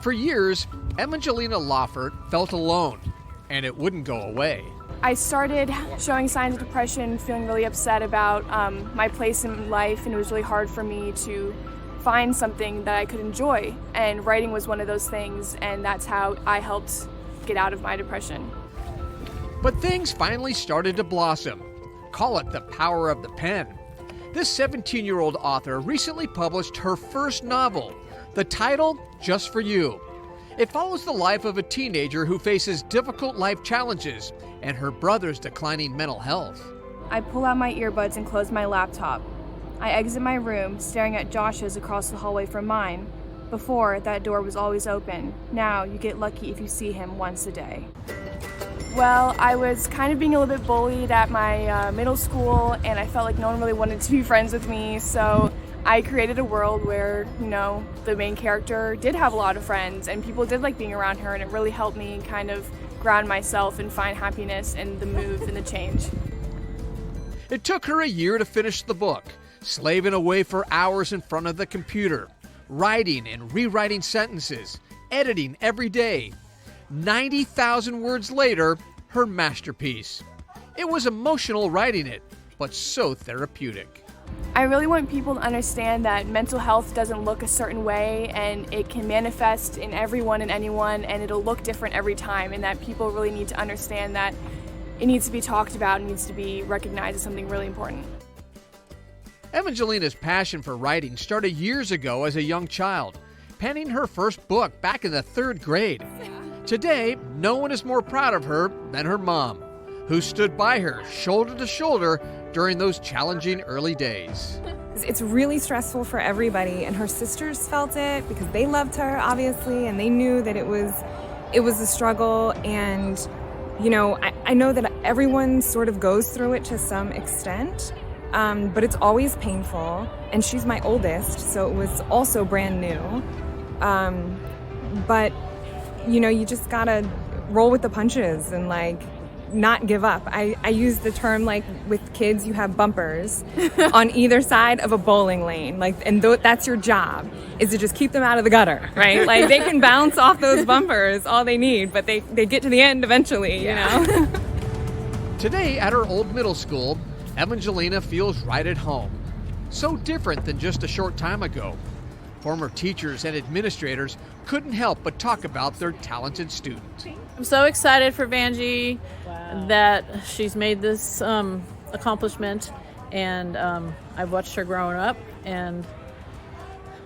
For years, Evangelina Laufert felt alone, and it wouldn't go away. I started showing signs of depression, feeling really upset about my place in life, and it was really hard for me to find something that I could enjoy. And writing was one of those things, and that's how I helped get out of my depression. But things finally started to blossom. Call it the power of the pen. This 17-year-old author recently published her first novel, the title, Just For You. It follows the life of a teenager who faces difficult life challenges and her brother's declining mental health. I pull out my earbuds and close my laptop. I exit my room, staring at Josh's across the hallway from mine. Before, that door was always open. Now, you get lucky if you see him once a day. Well, I was kind of being a little bit bullied at my middle school, and I felt like no one really wanted to be friends with me, so I created a world where, the main character did have a lot of friends, and people did like being around her, and it really helped me kind of ground myself and find happiness in the move and the change. It took her a year to finish the book, slaving away for hours in front of the computer, writing and rewriting sentences, editing every day. 90,000 words later, her masterpiece. It was emotional writing it, but so therapeutic. I really want people to understand that mental health doesn't look a certain way, and it can manifest in everyone and anyone, and it'll look different every time, and that people really need to understand that it needs to be talked about, it needs to be recognized as something really important. Evangelina's passion for writing started years ago as a young child, penning her first book back in the 3rd grade. Today, no one is more proud of her than her mom, who stood by her shoulder to shoulder during those challenging early days. It's really stressful for everybody, and her sisters felt it because they loved her, obviously, and they knew that it was a struggle. And, I know that everyone sort of goes through it to some extent, but it's always painful. And she's my oldest, so it was also brand new. But you just gotta roll with the punches and not give up. I use the term with kids, you have bumpers on either side of a bowling lane, that's your job, is to just keep them out of the gutter, right? They can bounce off those bumpers all they need, but they get to the end eventually, Today at her old middle school, Evangelina feels right at home. So different than just a short time ago. Former teachers and administrators couldn't help but talk about their talented student. I'm so excited for Vanjie that she's made this accomplishment, and I've watched her growing up, and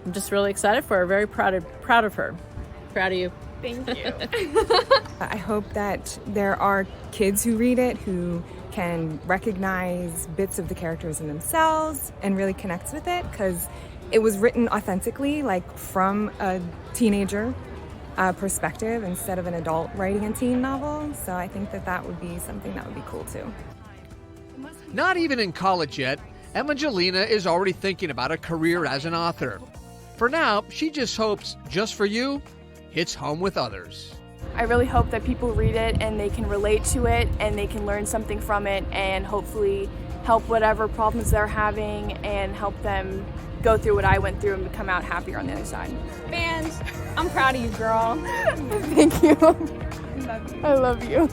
I'm just really excited for her. Very proud of her. Proud of you. Thank you. I hope that there are kids who read it who can recognize bits of the characters in themselves and really connect with it, because it was written authentically, from a teenager perspective instead of an adult writing a teen novel. So I think that would be something that would be cool too. Not even in college yet, Evangelina is already thinking about a career as an author. For now, she just hopes Just For You hits home with others. I really hope that people read it and they can relate to it and they can learn something from it, and hopefully help whatever problems they're having and help them go through what I went through and come out happier on the other side. Man, I'm proud of you, girl. Thank you. I love you.